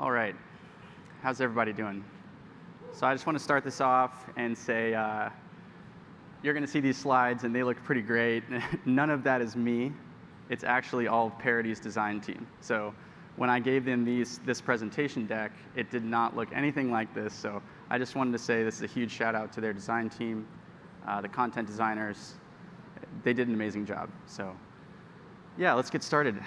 All right, how's everybody doing? So I just want to start this off and say you're going to see these slides and they look pretty great. None of that is me. It's actually all of Parity's design team. So when I gave them this presentation deck, it did not look anything like this. So I just wanted to say this is a huge shout out to their design team, the content designers. They did an amazing job. So yeah, let's get started.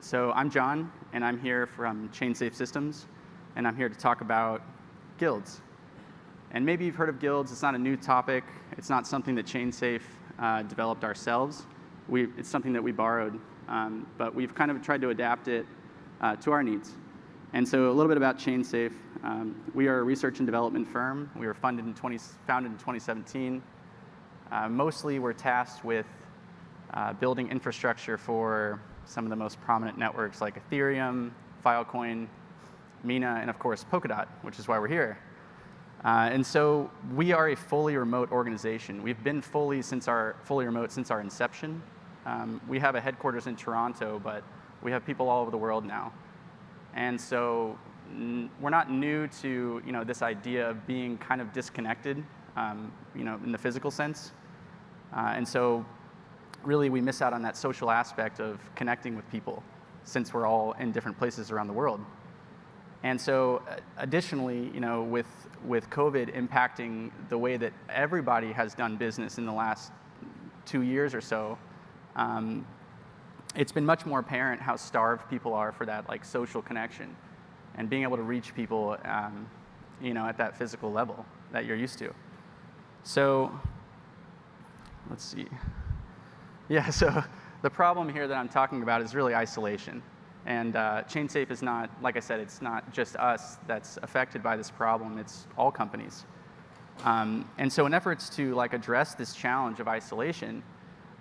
So I'm John, and I'm here from ChainSafe Systems, and I'm here to talk about guilds. And maybe you've heard of guilds. It's not a new topic. It's not something that ChainSafe developed ourselves. It's something that we borrowed, but we've kind of tried to adapt it to our needs. And so a little bit about ChainSafe. We are a research and development firm. We were founded in 2017. Mostly we're tasked with building infrastructure for some of the most prominent networks like Ethereum, Filecoin, Mina, and of course Polkadot, which is why we're here. And so we are a fully remote organization. We've been fully remote since our inception. We have a headquarters in Toronto, but we have people all over the world now. And so we're not new to this idea of being kind of disconnected, in the physical sense. And so really we miss out on that social aspect of connecting with people since we're all in different places around the world. And so additionally, with COVID impacting the way that everybody has done business in the last 2 years or so, it's been much more apparent how starved people are for that social connection and being able to reach people at that physical level that you're used to. So let's see. Yeah, so the problem here that I'm talking about is really isolation. And ChainSafe is not, like I said, it's not just us that's affected by this problem, it's all companies. And so in efforts to address this challenge of isolation,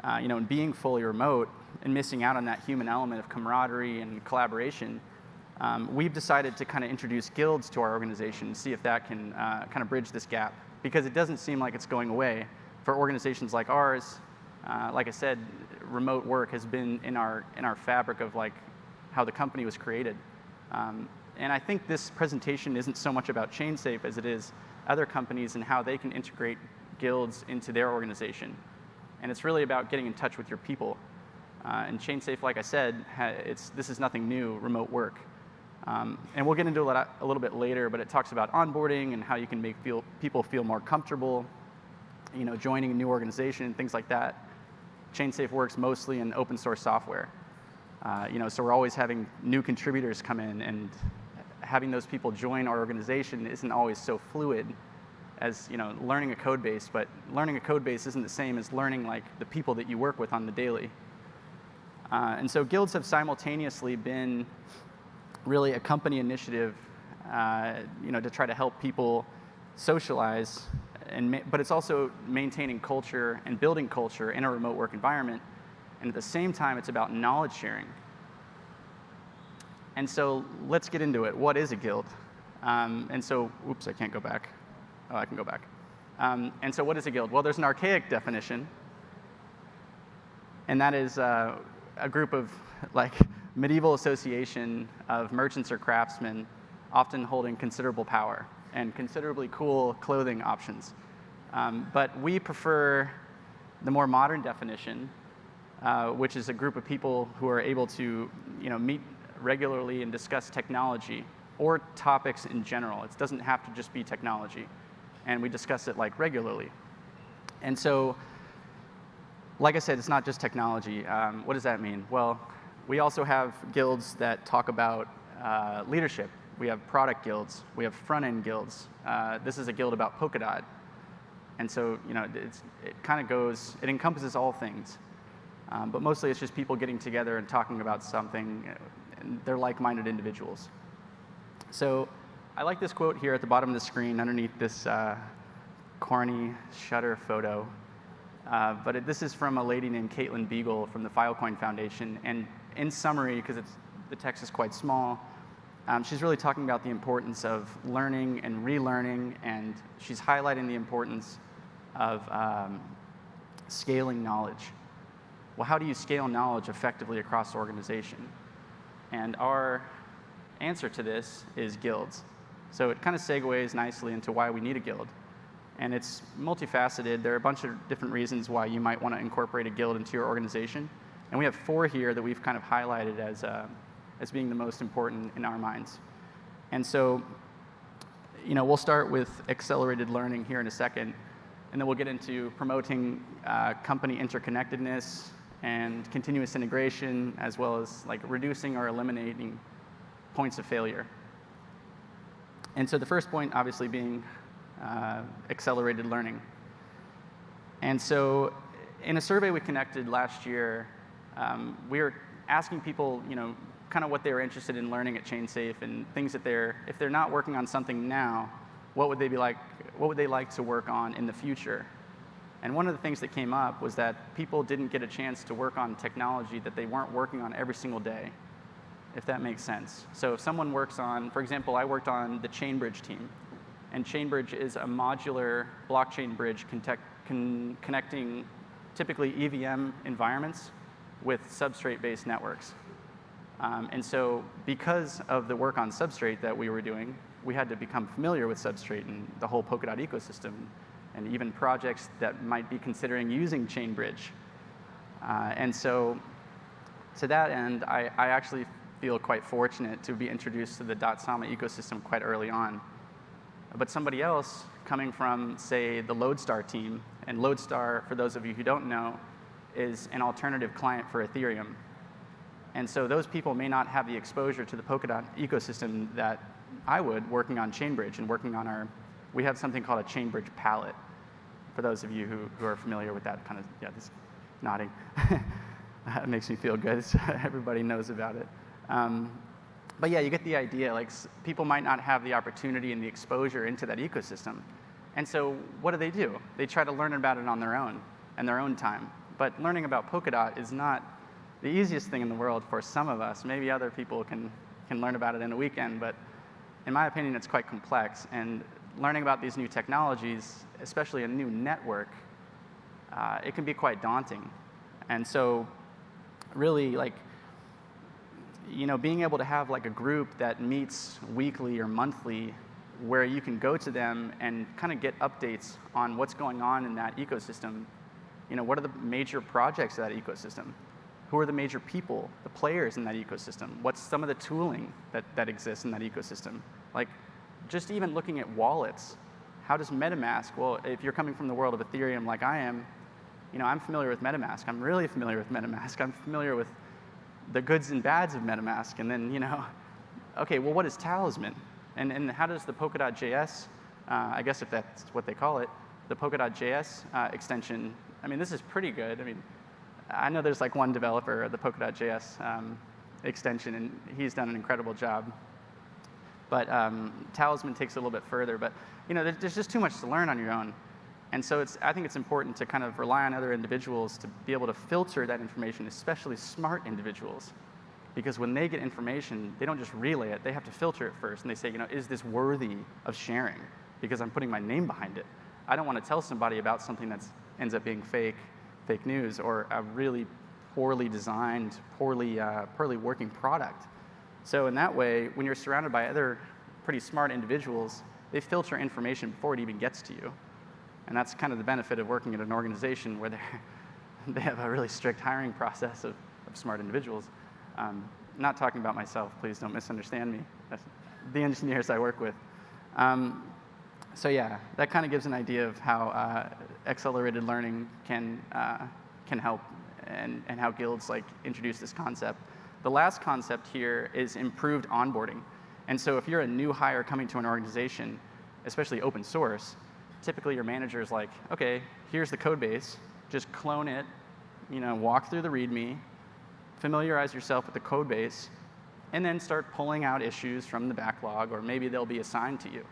and being fully remote and missing out on that human element of camaraderie and collaboration, we've decided to kind of introduce guilds to our organization to see if that can kind of bridge this gap. Because it doesn't seem like it's going away for organizations like ours. Like I said, remote work has been in our fabric of how the company was created. And I think this presentation isn't so much about ChainSafe as it is other companies and how they can integrate guilds into their organization. And it's really about getting in touch with your people. And ChainSafe, like I said, this is nothing new, remote work. And we'll get into a little bit later, but it talks about onboarding and how you can make people feel more comfortable, joining a new organization and things like that. ChainSafe works mostly in open source software. So we're always having new contributors come in, and having those people join our organization isn't always so fluid as learning a code base, but learning a code base isn't the same as learning the people that you work with on the daily. And so guilds have simultaneously been really a company initiative, to try to help people socialize, but it's also maintaining culture and building culture in a remote work environment. And at the same time, it's about knowledge sharing. And so let's get into it. What is a guild? And so, oops, I can't go back. Oh, I can go back. And so what is a guild? Well, there's an archaic definition, and that is a group of medieval association of merchants or craftsmen, often holding considerable power and considerably cool clothing options. But we prefer the more modern definition, which is a group of people who are able to meet regularly and discuss technology or topics in general. It doesn't have to just be technology. And we discuss it regularly. And so, like I said, it's not just technology. What does that mean? Well, we also have guilds that talk about leadership. We have product guilds. We have front-end guilds. This is a guild about Polkadot. And so, it encompasses all things. But mostly it's just people getting together and talking about something. And they're like-minded individuals. So I like this quote here at the bottom of the screen underneath this corny shutter photo. But this is from a lady named Caitlin Beagle from the Filecoin Foundation. And in summary, because the text is quite small, she's really talking about the importance of learning and relearning, and she's highlighting the importance of scaling knowledge. Well, how do you scale knowledge effectively across the organization? And our answer to this is guilds. So it kind of segues nicely into why we need a guild. And it's multifaceted. There are a bunch of different reasons why you might want to incorporate a guild into your organization. And we have 4 here that we've kind of highlighted as being the most important in our minds. And so, we'll start with accelerated learning here in a second, and then we'll get into promoting company interconnectedness and continuous integration, as well as like reducing or eliminating points of failure. And so the first point, obviously, being accelerated learning. And so in a survey we conducted last year, we were asking people, kind of what they were interested in learning at ChainSafe and things that if they're not working on something now, what would they like to work on in the future? And one of the things that came up was that people didn't get a chance to work on technology that they weren't working on every single day, if that makes sense. So if someone works on, for example, I worked on the ChainBridge team. And ChainBridge is a modular blockchain bridge connecting typically EVM environments with substrate-based networks. And so because of the work on Substrate that we were doing, we had to become familiar with Substrate and the whole Polkadot ecosystem, and even projects that might be considering using ChainBridge. And so to that end, I actually feel quite fortunate to be introduced to the .sama ecosystem quite early on. But somebody else coming from, say, the Lodestar team, and Lodestar, for those of you who don't know, is an alternative client for Ethereum. And so those people may not have the exposure to the Polkadot ecosystem that I would, working on ChainBridge and working on we have something called a ChainBridge palette, for those of you who are familiar with that kind of, this nodding. It makes me feel good. Everybody knows about it. But yeah, you get the idea. Like, people might not have the opportunity and the exposure into that ecosystem. And so what do? They try to learn about it on their own and their own time. But learning about Polkadot is not the easiest thing in the world for some of us. Maybe other people can learn about it in a weekend, but in my opinion, it's quite complex. And learning about these new technologies, especially a new network, it can be quite daunting. And so really, being able to have like a group that meets weekly or monthly where you can go to them and kind of get updates on what's going on in that ecosystem. What are the major projects of that ecosystem? Who are the major people, the players in that ecosystem? What's some of the tooling that exists in that ecosystem? Like, just even looking at wallets, how does MetaMask, well, if you're coming from the world of Ethereum like I am, I'm familiar with MetaMask. I'm really familiar with MetaMask. I'm familiar with the goods and bads of MetaMask. And then, okay, well, what is Talisman? And how does the Polkadot.js, I guess if that's what they call it, the Polkadot.js extension, this is pretty good. I know there's like one developer of the Polkadot.js extension, and he's done an incredible job. But Talisman takes it a little bit further. But there's just too much to learn on your own. And so I think it's important to kind of rely on other individuals to be able to filter that information, especially smart individuals. Because when they get information, they don't just relay it, they have to filter it first. And they say, is this worthy of sharing? Because I'm putting my name behind it. I don't want to tell somebody about something that ends up being fake news, or a really poorly designed, poorly working product. So in that way, when you're surrounded by other pretty smart individuals, they filter information before it even gets to you. And that's kind of the benefit of working at an organization where they have a really strict hiring process of smart individuals. Not talking about myself, please don't misunderstand me. That's the engineers I work with. So yeah, that kind of gives an idea of how accelerated learning can help, and how guilds introduce this concept. The last concept here is improved onboarding. And so if you're a new hire coming to an organization, especially open source, typically your manager is like, okay, here's the code base, just clone it, walk through the README, familiarize yourself with the code base, and then start pulling out issues from the backlog, or maybe they'll be assigned to you.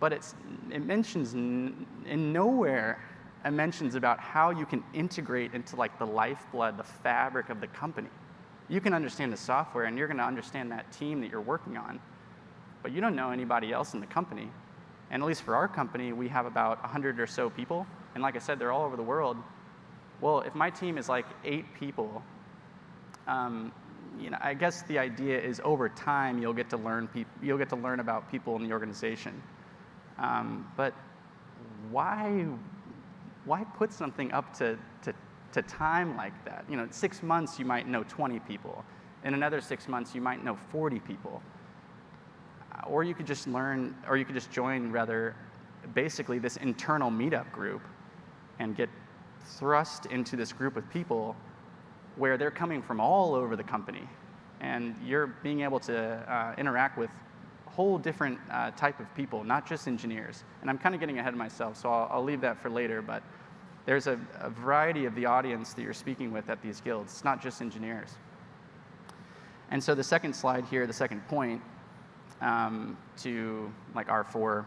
But it mentions in nowhere it mentions about how you can integrate into the lifeblood, the fabric of the company. You can understand the software, and you're going to understand that team that you're working on, but you don't know anybody else in the company. And at least for our company, we have about 100 or so people, and like I said, they're all over the world. Well, if my team is like 8 people, I guess the idea is over time you'll get to learn about people in the organization. But why put something up to time like that? 6 months you might know 20 people. In another 6 months you might know 40 people. Or you could just join rather, basically this internal meetup group and get thrust into this group of people where they're coming from all over the company, and you're being able to interact with a whole different type of people, not just engineers. And I'm kind of getting ahead of myself, so I'll leave that for later, but there's a variety of the audience that you're speaking with at these guilds. It's not just engineers. And so the second slide here, the second point, to like our 4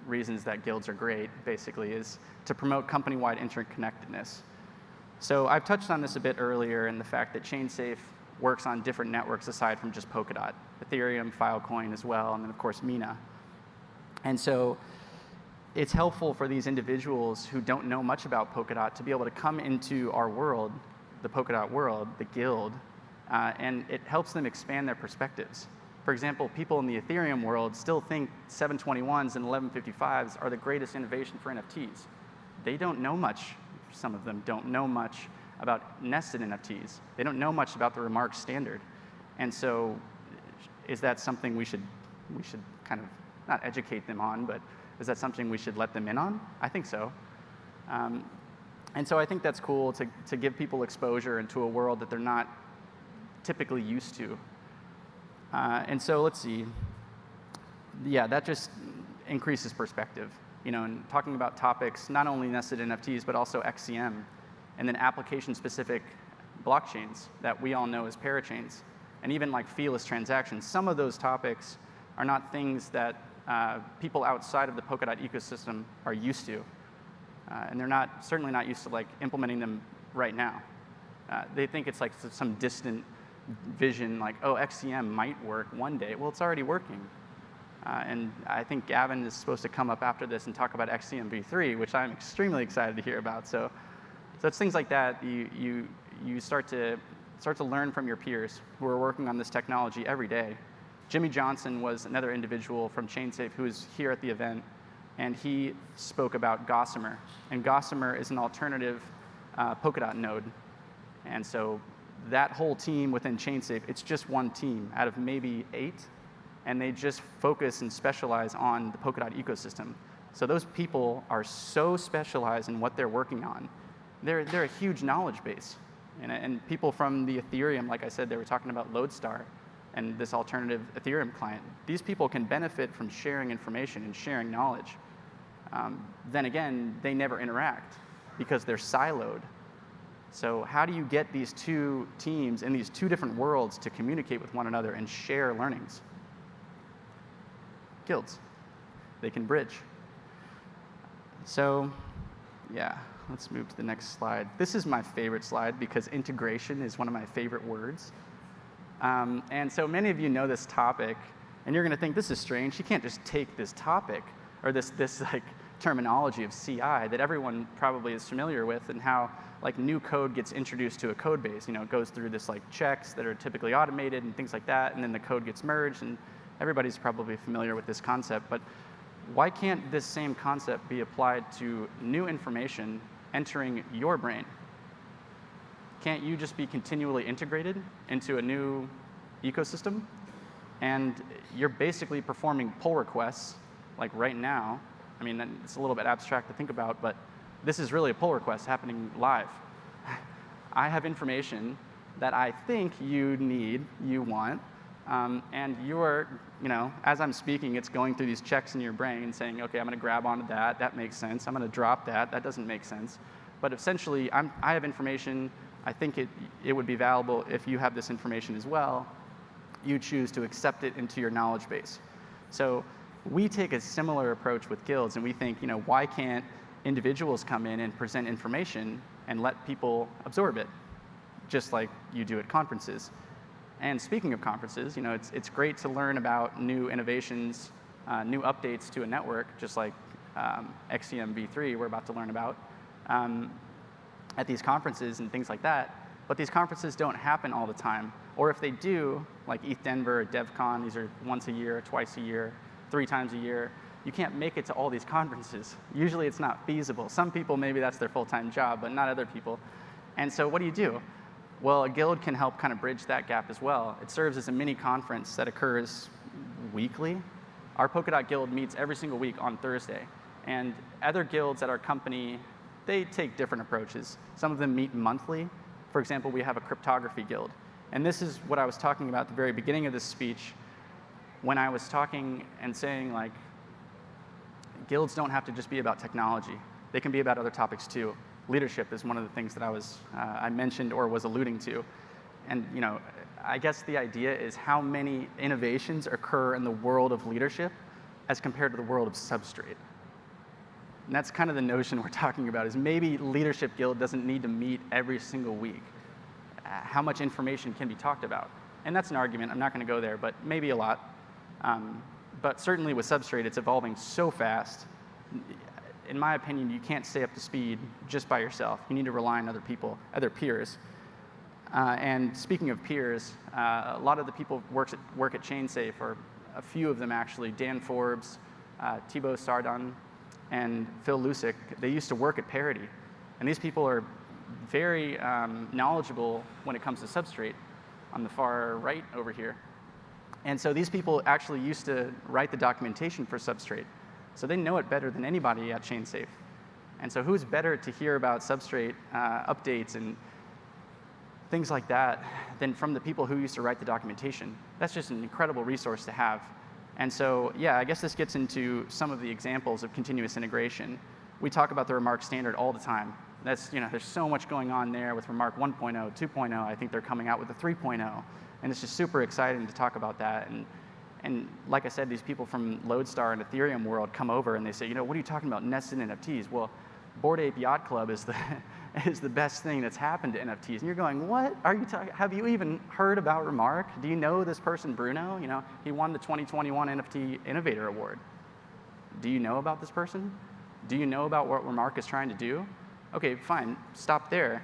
reasons that guilds are great, basically, is to promote company-wide interconnectedness. So I've touched on this a bit earlier in the fact that ChainSafe works on different networks aside from just Polkadot, Ethereum, Filecoin as well, and then of course Mina. And so it's helpful for these individuals who don't know much about Polkadot to be able to come into our world, the Polkadot world, the guild, and it helps them expand their perspectives. For example, people in the Ethereum world still think 721s and 1155s are the greatest innovation for NFTs. They don't know much. Some of them don't know much about nested NFTs. They don't know much about the remark standard. And so is that something we should kind of not educate them on, but is that something we should let them in on? I think so. And so I think that's cool to give people exposure into a world that they're not typically used to. And so let's see. Yeah, that just increases perspective. And talking about topics, not only nested NFTs, but also XCM, and then application-specific blockchains that we all know as parachains, and even like feeless transactions. Some of those topics are not things that people outside of the Polkadot ecosystem are used to, and they're certainly not used to like implementing them right now. They think it's like some distant vision, like, oh, XCM might work one day. Well, it's already working. And I think Gavin is supposed to come up after this and talk about XCM v3, which I'm extremely excited to hear about. So it's things like that you start to learn from your peers who are working on this technology every day. Jimmy Johnson was another individual from ChainSafe who was here at the event, and he spoke about Gossamer. And Gossamer is an alternative Polkadot node. And so that whole team within ChainSafe, it's just one team out of maybe 8, and they just focus and specialize on the Polkadot ecosystem. So those people are so specialized in what they're working on. They're a huge knowledge base. And people from the Ethereum, like I said, they were talking about Lodestar and this alternative Ethereum client. These people can benefit from sharing information and sharing knowledge. Then again, they never interact because they're siloed. So how do you get these 2 teams in these 2 different worlds to communicate with one another and share learnings? Guilds. They can bridge. So, yeah, let's move to the next slide. This is my favorite slide because integration is one of my favorite words. And so many of you know this topic, and you're going to think this is strange. You can't just take this topic or this like terminology of CI that everyone probably is familiar with, and how like new code gets introduced to a code base. It goes through this like checks that are typically automated and things like that, and then the code gets merged, and everybody's probably familiar with this concept. But why can't this same concept be applied to new information entering your brain? Can't you just be continually integrated into a new ecosystem? And you're basically performing pull requests, like right now. I mean, it's a little bit abstract to think about, but this is really a pull request happening live. I have information that I think you need, you want, and you're, as I'm speaking, it's going through these checks in your brain saying, okay, I'm going to grab onto that. That makes sense. I'm going to drop that. That doesn't make sense. But essentially, I have information. I think it would be valuable if you have this information as well. You choose to accept it into your knowledge base. So we take a similar approach with guilds, and we think, why can't individuals come in and present information and let people absorb it, just like you do at conferences? And speaking of conferences, it's great to learn about new innovations, new updates to a network, just like XCM v3 we're about to learn about. at these conferences and things like that, but these conferences don't happen all the time. Or if they do, like ETH Denver or DevCon, these are once a year, twice a year, 3 times a year, you can't make it to all these conferences. Usually it's not feasible. Some people, maybe that's their full-time job, but not other people. And so what do? Well, a guild can help kind of bridge that gap as well. It serves as a mini conference that occurs weekly. Our Polkadot guild meets every single week on Thursday. And other guilds at our company, they take different approaches. Some of them meet monthly. For example, we have a cryptography guild. And this is what I was talking about at the very beginning of this speech when I was talking and saying, like, guilds don't have to just be about technology. They can be about other topics too. Leadership is one of the things that I mentioned or was alluding to. And I guess the idea is how many innovations occur in the world of leadership as compared to the world of substrate. And that's kind of the notion we're talking about, is maybe Leadership Guild doesn't need to meet every single week. How much information can be talked about? And that's an argument. I'm not going to go there, but maybe a lot. But certainly with substrate, it's evolving so fast. In my opinion, you can't stay up to speed just by yourself. You need to rely on other people, other peers. And speaking of peers, a lot of the people work at ChainSafe, or a few of them actually, Dan Forbes, Thibaut Sardon, and Phil Lusick, they used to work at Parity. And these people are very knowledgeable when it comes to substrate on the far right over here. And so these people actually used to write the documentation for substrate. So they know it better than anybody at ChainSafe. And so who's better to hear about substrate updates and things like that than from the people who used to write the documentation? That's just an incredible resource to have. And so, yeah, I guess this gets into some of the examples of continuous integration. We talk about the Remark standard all the time. That's, there's so much going on there with Remark 1.0, 2.0. I think they're coming out with a 3.0. And it's just super exciting to talk about that. And like I said, these people from Lodestar and Ethereum world come over and they say, what are you talking about, nested NFTs? Well, Bored Ape Yacht Club is the best thing that's happened to NFTs. And you're going, what are you talking? Have you even heard about Remark? Do you know this person, Bruno? He won the 2021 NFT Innovator Award. Do you know about this person? Do you know about what Remark is trying to do? Okay, fine, stop there.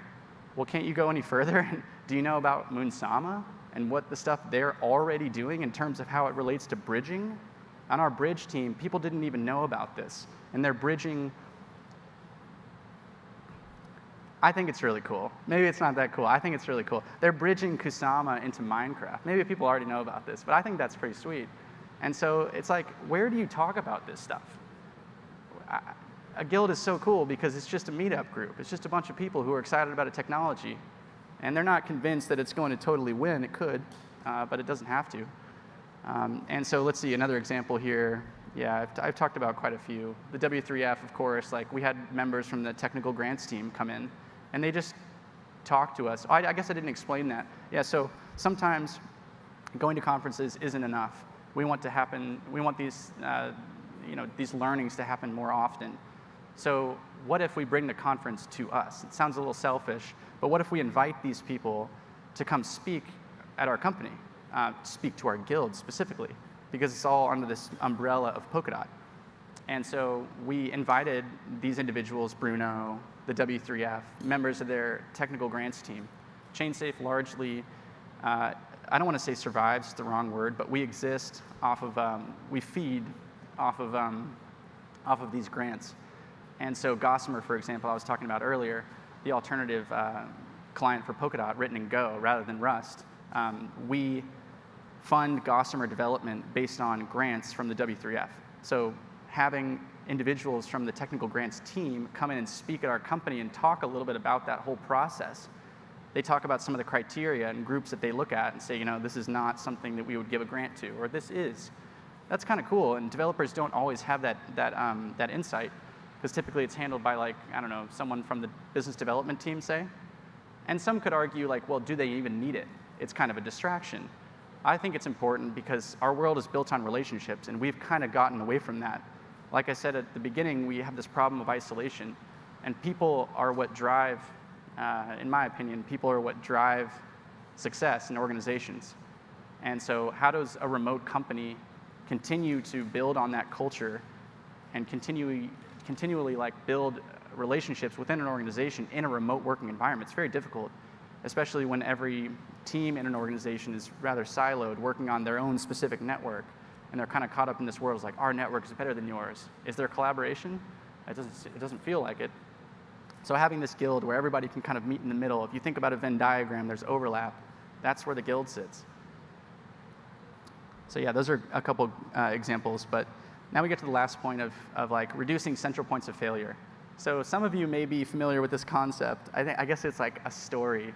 Well, can't you go any further? Do you know about Moonsama and what the stuff they're already doing in terms of how it relates to bridging? On our bridge team, people didn't even know about this. And they're bridging. I think it's really cool. Maybe it's not that cool. I think it's really cool. They're bridging Kusama into Minecraft. Maybe people already know about this, but I think that's pretty sweet. And so it's like, where do you talk about this stuff? A guild is so cool because it's just a meetup group. It's just a bunch of people who are excited about a technology. And they're not convinced that it's going to totally win. It could, but it doesn't have to. And so let's see, another example here. Yeah, I've talked about quite a few. The W3F, of course, like we had members from the technical grants team come in, and they just talked to us. I guess I didn't explain that. Yeah, so sometimes going to conferences isn't enough. We want these, these learnings to happen more often. So what if we bring the conference to us? It sounds a little selfish, but what if we invite these people to come speak at our company, speak to our guild specifically, because it's all under this umbrella of Polkadot. And so we invited these individuals, Bruno, the W3F, members of their technical grants team. ChainSafe largely, I don't want to say survives, it's the wrong word, but we exist off of, we feed off of these grants. And so Gossamer, for example, I was talking about earlier, the alternative client for Polkadot written in Go rather than Rust, we fund Gossamer development based on grants from the W3F. So having individuals from the technical grants team come in and speak at our company and talk a little bit about that whole process. They talk about some of the criteria and groups that they look at and say, this is not something that we would give a grant to, or this is. That's kind of cool, and developers don't always have that insight, because typically it's handled by, like, I don't know, someone from the business development team, say. And some could argue, like, well, do they even need it? It's kind of a distraction. I think it's important because our world is built on relationships, and we've kind of gotten away from that. Like I said at the beginning, we have this problem of isolation, and people are what drive, in my opinion, people are what drive success in organizations. And so how does a remote company continue to build on that culture and continually like build relationships within an organization in a remote working environment. It's very difficult, especially when every team in an organization is rather siloed, working on their own specific network, and they're kind of caught up in this world. It's like, our network is better than yours. Is there collaboration? It doesn't feel like it. So having this guild where everybody can kind of meet in the middle, if you think about a Venn diagram, there's overlap. That's where the guild sits. So yeah, those are a couple examples, but now we get to the last point of like reducing central points of failure. So some of you may be familiar with this concept. I guess it's like a story.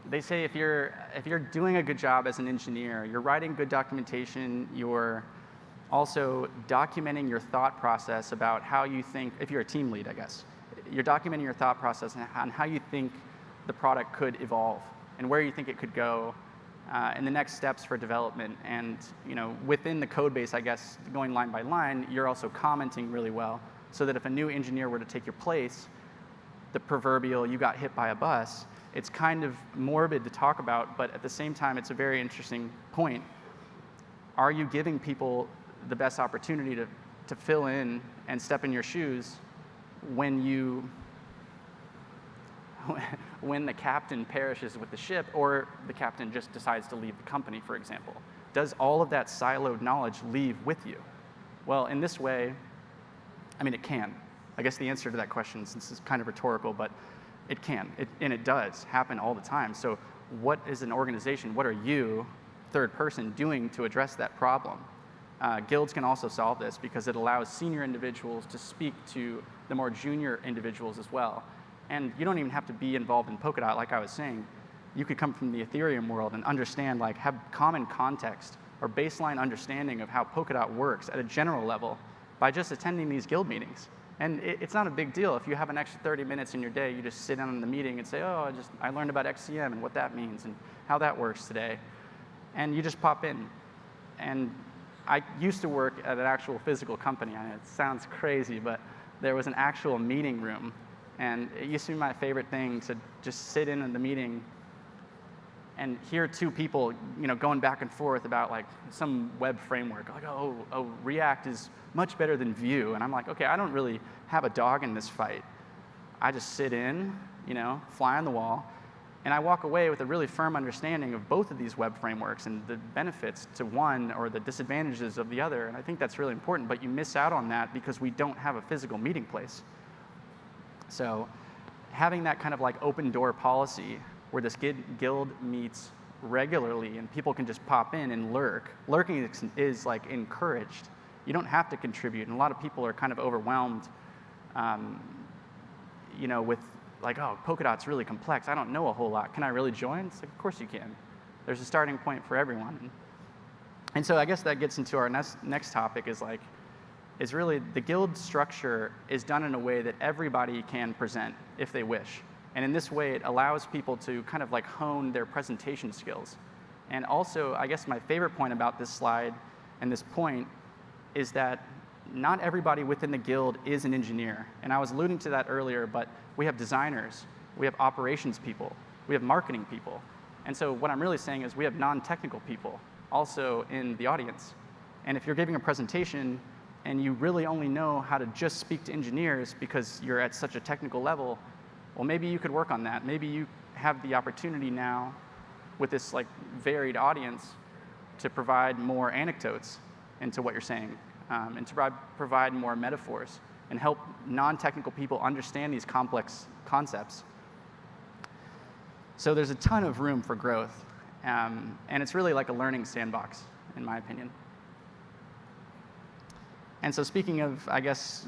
They say if you're doing a good job as an engineer, you're writing good documentation, you're also documenting your thought process about how you think, if you're a team lead, I guess, you're documenting your thought process on how you think the product could evolve and where you think it could go, and the next steps for development. And within the code base, I guess, going line by line, you're also commenting really well, so that if a new engineer were to take your place, the proverbial you got hit by a bus, it's kind of morbid to talk about, but at the same time, it's a very interesting point. Are you giving people the best opportunity to fill in and step in your shoes when the captain perishes with the ship, or the captain just decides to leave the company, for example? Does all of that siloed knowledge leave with you? Well, in this way, I mean, it can. I guess the answer to that question, since it's kind of rhetorical, but it can, and it does happen all the time. So what is an organization, what are you, third person, doing to address that problem? Guilds can also solve this because it allows senior individuals to speak to the more junior individuals as well. And you don't even have to be involved in Polkadot, like I was saying. You could come from the Ethereum world and understand, like, have common context or baseline understanding of how Polkadot works at a general level by just attending these guild meetings. And it's not a big deal. If you have an extra 30 minutes in your day, you just sit down in the meeting and say, oh, I learned about XCM and what that means and how that works today. And you just pop in. And I used to work at an actual physical company. I know it sounds crazy, but there was an actual meeting room. And it used to be my favorite thing to just sit in the meeting and hear two people, going back and forth about like some web framework. Like, oh, React is much better than Vue. And I'm like, okay, I don't really have a dog in this fight. I just sit in, fly on the wall, and I walk away with a really firm understanding of both of these web frameworks and the benefits to one or the disadvantages of the other. And I think that's really important, but you miss out on that because we don't have a physical meeting place. So having that kind of like open door policy where this guild meets regularly and people can just pop in and lurk. Lurking is like encouraged. You don't have to contribute, and a lot of people are kind of overwhelmed, with like, oh, Polkadot's really complex. I don't know a whole lot. Can I really join? It's like, of course you can. There's a starting point for everyone. And so I guess that gets into our next topic is really the guild structure is done in a way that everybody can present if they wish. And in this way, it allows people to kind of like hone their presentation skills. And also, I guess my favorite point about this slide and this point is that not everybody within the guild is an engineer. And I was alluding to that earlier, but we have designers, we have operations people, we have marketing people. And so what I'm really saying is we have non-technical people also in the audience. And if you're giving a presentation and you really only know how to just speak to engineers because you're at such a technical level, well, maybe you could work on that. Maybe you have the opportunity now with this like varied audience to provide more anecdotes into what you're saying, and to provide more metaphors and help non-technical people understand these complex concepts. So there's a ton of room for growth, and it's really like a learning sandbox, in my opinion. And so speaking of, I guess,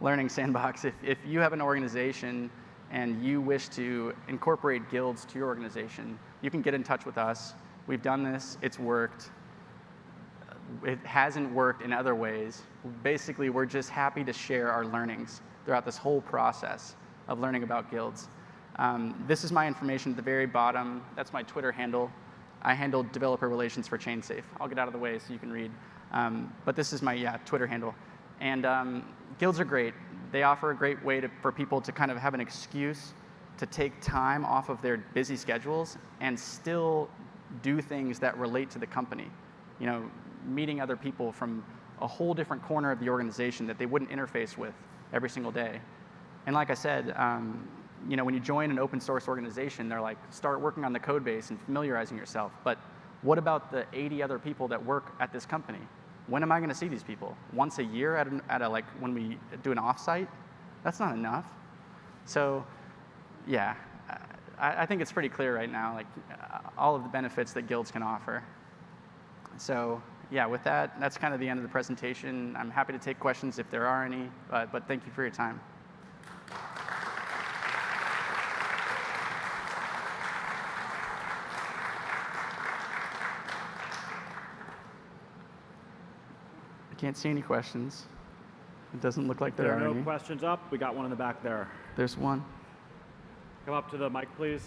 learning sandbox, if you have an organization and you wish to incorporate guilds to your organization, you can get in touch with us. We've done this, it's worked. It hasn't worked in other ways. Basically, we're just happy to share our learnings throughout this whole process of learning about guilds. This is my information at the very bottom. That's my Twitter handle. I handle developer relations for ChainSafe. I'll get out of the way so you can read. But this is my Twitter handle. And guilds are great. They offer a great way for people to kind of have an excuse to take time off of their busy schedules and still do things that relate to the company. Meeting other people from a whole different corner of the organization that they wouldn't interface with every single day. And like I said, when you join an open source organization, they're like, start working on the code base and familiarizing yourself. But what about the 80 other people that work at this company? When am I going to see these people? Once a year when we do an offsite? That's not enough. So, yeah, I think it's pretty clear right now, like all of the benefits that guilds can offer. So, yeah, with that, that's kind of the end of the presentation. I'm happy to take questions if there are any, but thank you for your time. I can't see any questions. It doesn't look like there are any. No questions up. We got one in the back there. There's one. Come up to the mic, please.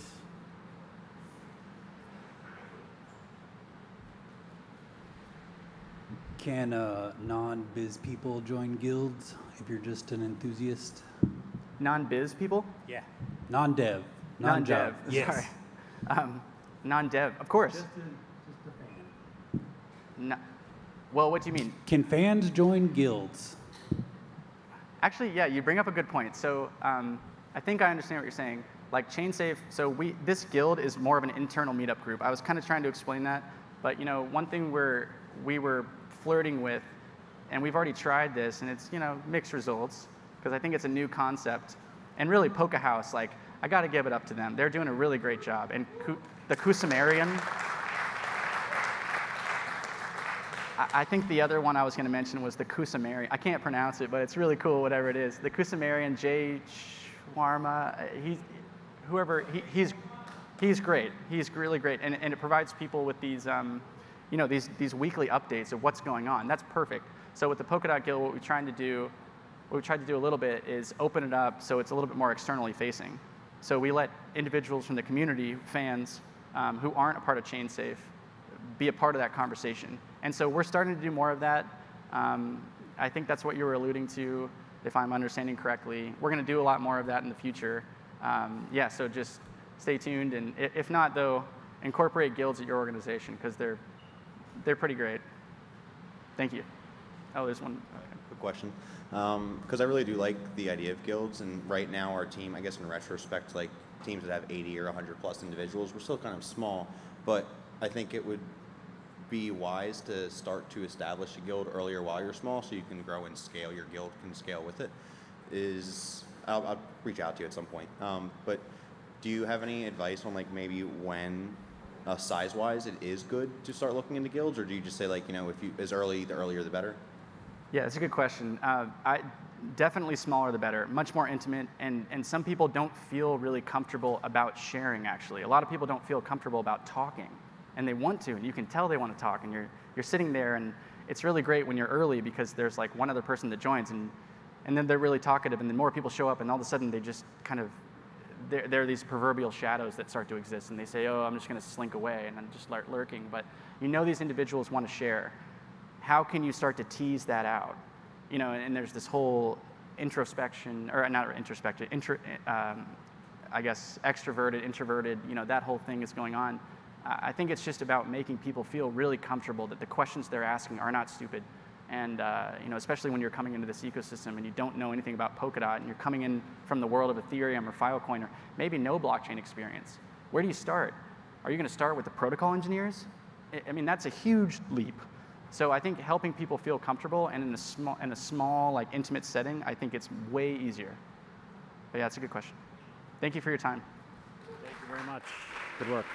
Can non-biz people join guilds if you're just an enthusiast? Non-biz people? Yeah. Non-dev. Non-dev. Yes. Sorry. Non-dev, of course. Just a fan. No. Well, what do you mean? Can fans join guilds? Actually, yeah, you bring up a good point. So I think I understand what you're saying. Like ChainSafe, so this guild is more of an internal meetup group. I was kind of trying to explain that, but one thing we were flirting with, and we've already tried this, and it's mixed results, because I think it's a new concept. And really, Polkadot, like, I got to give it up to them. They're doing a really great job. And the Kusumerian, I think the other one I was going to mention was the Kusumerian. I can't pronounce it, but it's really cool, whatever it is. The Kusumerian, Jay Shawarma, he's great. He's really great. And it provides people with these, these weekly updates of what's going on. That's perfect. So with the Polkadot Guild, what we tried to do a little bit is open it up so it's a little bit more externally facing. So we let individuals from the community, fans, who aren't a part of ChainSafe, be a part of that conversation. And so we're starting to do more of that. I think that's what you were alluding to, if I'm understanding correctly. We're going to do a lot more of that in the future. So just stay tuned. And if not, though, incorporate guilds at your organization, because they're pretty great. Thank you. Oh, there's one. Okay. Quick question. Because I really do like the idea of guilds, and right now our team, I guess in retrospect, like teams that have 80 or 100 plus individuals, we're still kind of small, but I think it would be wise to start to establish a guild earlier while you're small, so you can grow and scale. Your guild can scale with it. I'll reach out to you at some point. But do you have any advice on like maybe when size-wise it is good to start looking into guilds, or do you just say like if you as early, the earlier the better? Yeah, that's a good question. Definitely smaller the better, much more intimate, and some people don't feel really comfortable about sharing, actually. A lot of people don't feel comfortable about talking, and they want to, and you can tell they want to talk, and you're sitting there, and it's really great when you're early because there's like one other person that joins, and then they're really talkative, and then more people show up, and all of a sudden they just kind of, there are these proverbial shadows that start to exist, and they say, oh, I'm just going to slink away, and I'm just lurking, but these individuals want to share. How can you start to tease that out? And there's this whole introspection, or not introspection, I guess extroverted, introverted, that whole thing is going on. I think it's just about making people feel really comfortable that the questions they're asking are not stupid. And especially when you're coming into this ecosystem and you don't know anything about Polkadot and you're coming in from the world of Ethereum or Filecoin or maybe no blockchain experience. Where do you start? Are you going to start with the protocol engineers? I mean, that's a huge leap. So I think helping people feel comfortable and in a small, like intimate setting, I think it's way easier. But yeah, that's a good question. Thank you for your time. Thank you very much. Good work.